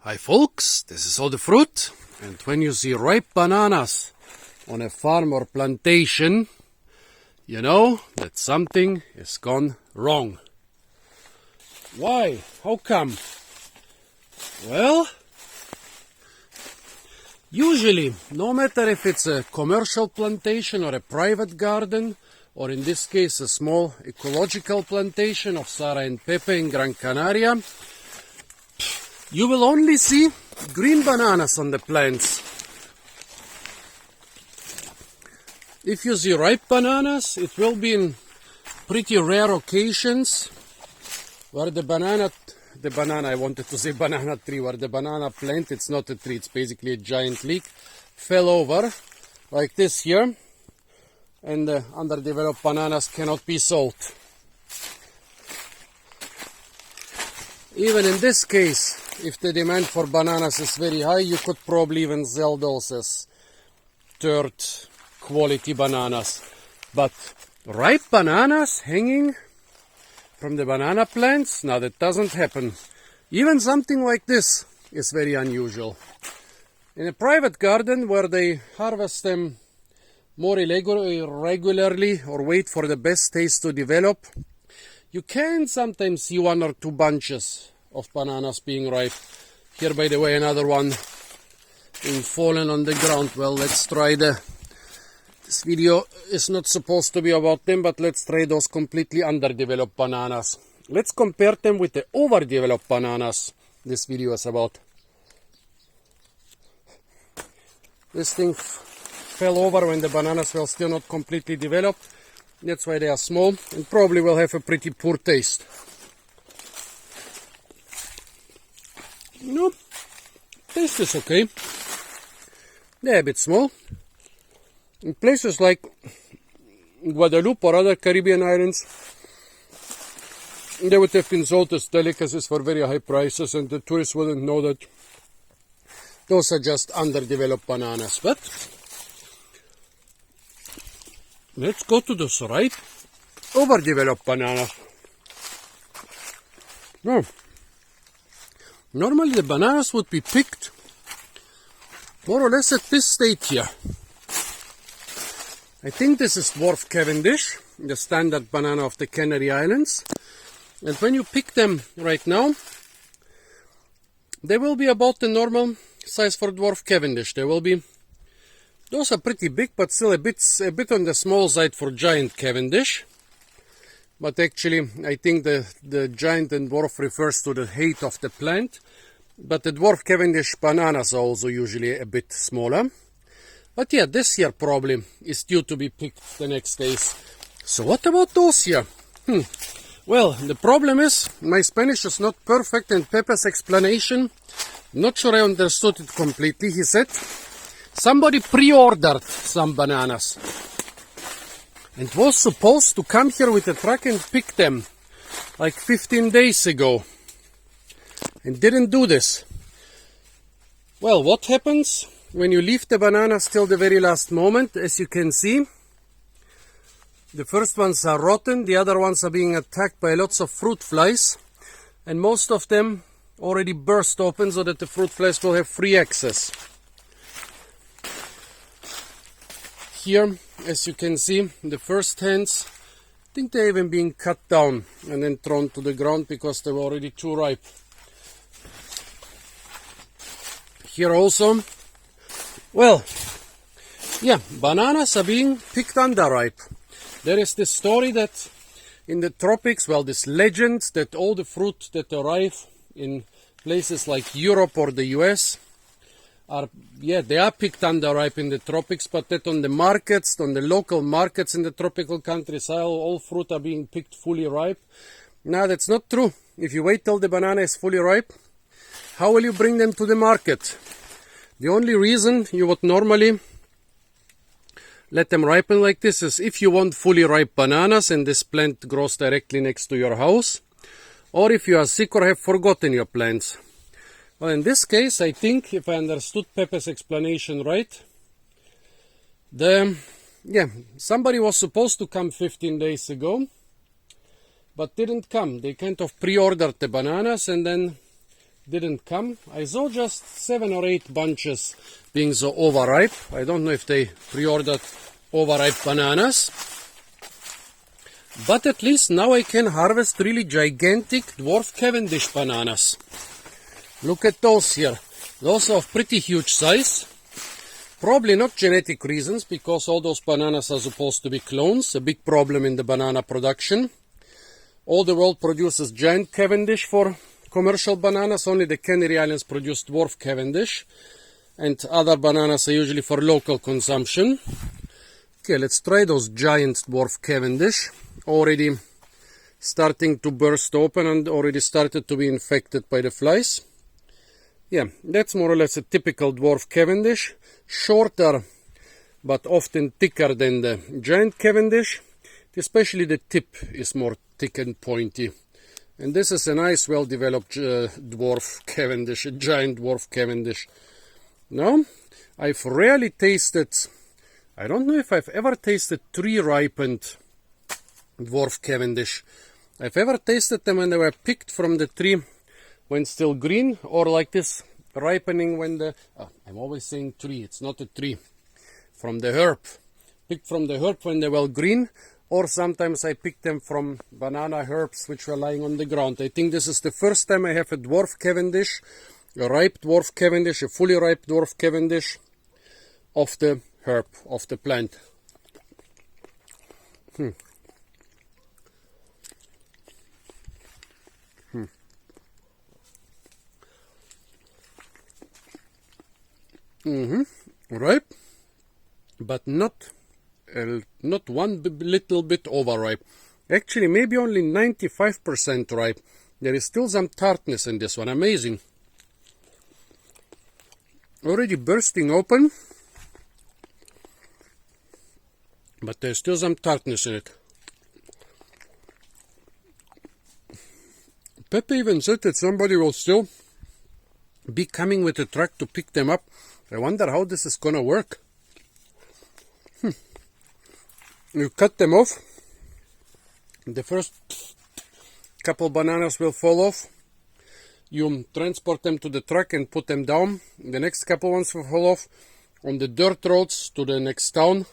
Hi folks, this is all the fruit, and when you see ripe bananas on a farm or plantation, you know that something has gone wrong. Why? How come? Well, usually, no matter if it's a commercial plantation or a private garden, or in this case a small ecological plantation of Sara and Pepe in Gran Canaria, you will only see green bananas on the plants. If you see ripe bananas, it will be in pretty rare occasions where the banana tree, where the banana plant, it's not a tree, it's basically a giant leaf, fell over like this here, and the underdeveloped bananas cannot be sold. Even in this case, if the demand for bananas is very high, you could probably even sell those as third quality bananas. But ripe bananas hanging from the banana plants, now that doesn't happen. Even something like this is very unusual. In a private garden where they harvest them more regularly or wait for the best taste to develop, you can sometimes see one or two bunches of bananas being ripe. Here, by the way, another one being fallen on the ground. Well, let's try this video is not supposed to be about them, but let's try those completely underdeveloped bananas. Let's compare them with the overdeveloped bananas this video is about. This thing fell over when the bananas were still not completely developed. That's why they are small and probably will have a pretty poor taste. No, taste is okay. They're a bit small. In places like Guadeloupe or other Caribbean islands, they would have been sold as delicacies for very high prices, and the tourists wouldn't know that those are just underdeveloped bananas. But let's go to those ripe, overdeveloped bananas. No. Normally the bananas would be picked more or less at this state here. I think this is dwarf Cavendish, the standard banana of the Canary Islands. And when you pick them right now, they will be about the normal size for dwarf Cavendish. Those are pretty big, but still a bit on the small side for giant Cavendish. But actually, I think the giant and dwarf refers to the height of the plant. But the dwarf Cavendish bananas are also usually a bit smaller. But yeah, this here probably is due to be picked the next days. So what about those here? Well, the problem is, my Spanish is not perfect, and Pepe's explanation, not sure I understood it completely. He said somebody pre-ordered some bananas and was supposed to come here with a truck and pick them like 15 days ago and didn't do this. Well, what happens when you leave the bananas till the very last moment? As you can see, the first ones are rotten, the other ones are being attacked by lots of fruit flies, and most of them already burst open so that the fruit flies will have free access. Here, as you can see, the first hands, I think they're even being cut down and then thrown to the ground because they were already too ripe. Here also, well, yeah, bananas are being picked underripe. There is this story that in the tropics, well, this legend that all the fruit that arrive in places like Europe or the US they are picked underripe in the tropics, but that on the markets, on the local markets in the tropical countries, all fruit are being picked fully ripe. Now, that's not true. If you wait till the banana is fully ripe, how will you bring them to the market? The only reason you would normally let them ripen like this is if you want fully ripe bananas and this plant grows directly next to your house, or if you are sick or have forgotten your plants. Well, in this case, I think, if I understood Pepe's explanation right, somebody was supposed to come 15 days ago, but didn't come. They kind of pre-ordered the bananas and then didn't come. I saw just 7 or 8 bunches being so overripe. I don't know if they pre-ordered overripe bananas. But at least now I can harvest really gigantic dwarf Cavendish bananas. Look at those here. Those are of pretty huge size. Probably not genetic reasons, because all those bananas are supposed to be clones. A big problem in the banana production. All the world produces giant Cavendish for commercial bananas. Only the Canary Islands produce dwarf Cavendish. And other bananas are usually for local consumption. Okay, let's try those giant dwarf Cavendish. Already starting to burst open and already started to be infected by the flies. Yeah, that's more or less a typical dwarf Cavendish. Shorter, but often thicker than the giant Cavendish. Especially the tip is more thick and pointy. And this is a nice, well-developed dwarf Cavendish, a giant dwarf Cavendish. Now, I've rarely tasted, I don't know if I've ever tasted tree-ripened dwarf Cavendish. I've ever tasted them when they were picked from the tree when still green, or like this ripening when the, I'm always saying tree, it's not a tree, from the herb. Picked from the herb when they were green, or sometimes I pick them from banana herbs which were lying on the ground. I think this is the first time I have a dwarf Cavendish, a ripe dwarf Cavendish, a fully ripe dwarf Cavendish of the herb, of the plant. Ripe, but not one little bit overripe. Actually, maybe only 95% ripe. There is still some tartness in this one. Amazing. Already bursting open, but there's still some tartness in it. Pepe even said that somebody will still be coming with a truck to pick them up. I wonder how this is gonna work. You cut them off. The first couple bananas will fall off. You transport them to the truck and put them down. The next couple ones will fall off on the dirt roads to the next town.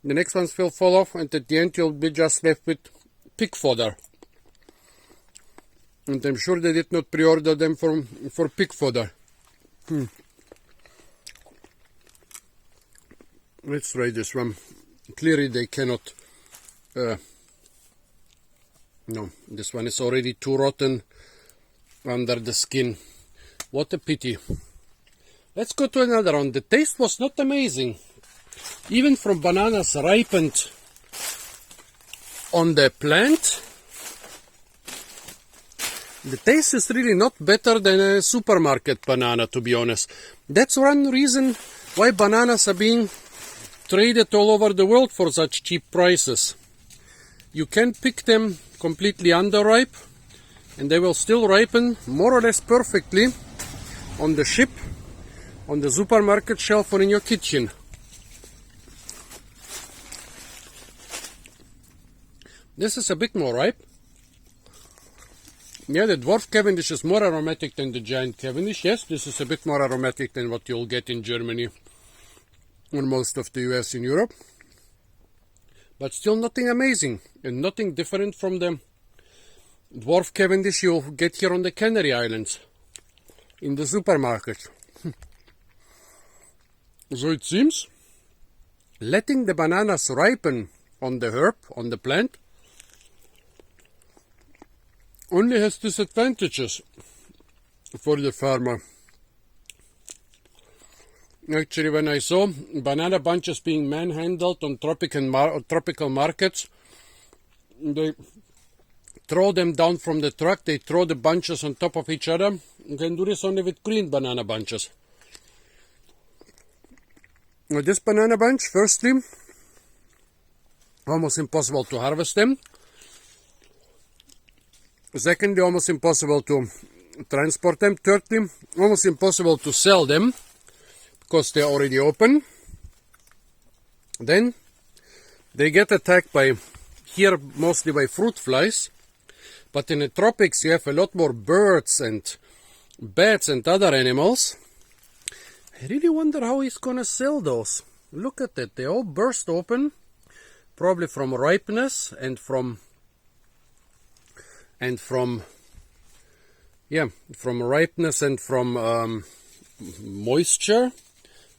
The next ones will fall off, and at the end you'll be just left with pig fodder. And I'm sure they did not pre-order them for pig fodder. Let's try this one. Clearly they cannot. No, this one is already too rotten under the skin. What a pity. Let's go to another one. The taste was not amazing. Even from bananas ripened on the plant, the taste is really not better than a supermarket banana, to be honest. That's one reason why bananas are being traded all over the world for such cheap prices. You can pick them completely underripe, and they will still ripen more or less perfectly on the ship, on the supermarket shelf, or in your kitchen. This is a bit more ripe. Yeah, the dwarf Cavendish is more aromatic than the giant Cavendish. Yes, this is a bit more aromatic than what you'll get in Germany or most of the US and Europe. But still nothing amazing and nothing different from the dwarf Cavendish you'll get here on the Canary Islands in the supermarket. So it seems letting the bananas ripen on the herb, on the plant, only has disadvantages for the farmer. Actually, when I saw banana bunches being manhandled on tropical markets, they throw them down from the truck, they throw the bunches on top of each other. You can do this only with green banana bunches. Now, this banana bunch, firstly, almost impossible to harvest them. Secondly, almost impossible to transport them. Thirdly, almost impossible to sell them because they're already open. Then they get attacked by, here mostly by fruit flies, but in the tropics you have a lot more birds and bats and other animals. I really wonder how he's gonna sell those. Look at that, they all burst open, probably from ripeness and from ripeness and from moisture.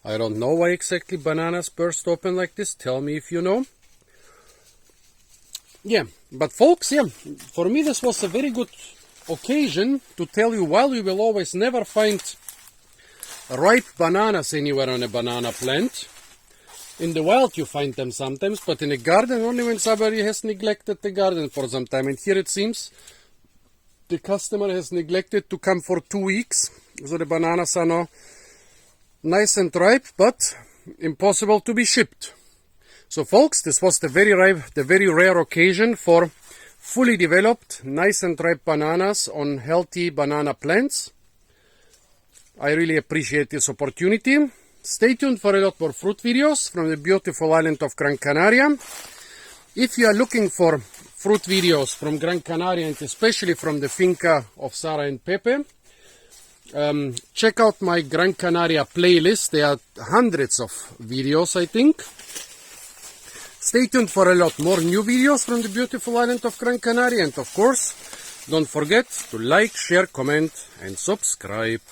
I don't know why exactly bananas burst open like this. Tell me if you know. Yeah, but folks, yeah, for me this was a very good occasion to tell you, while you will always never find ripe bananas anywhere on a banana plant, in the wild you find them sometimes, but in a garden only when somebody has neglected the garden for some time. And here it seems the customer has neglected to come for 2 weeks, so the bananas are now nice and ripe, but impossible to be shipped. So folks, this was the very rare occasion for fully developed, nice and ripe bananas on healthy banana plants. I really appreciate this opportunity. Stay tuned for a lot more fruit videos from the beautiful island of Gran Canaria. If you are looking for fruit videos from Gran Canaria, and especially from the finca of Sara and Pepe, check out my Gran Canaria playlist. There are hundreds of videos, I think. Stay tuned for a lot more new videos from the beautiful island of Gran Canaria. And of course, don't forget to like, share, comment and subscribe.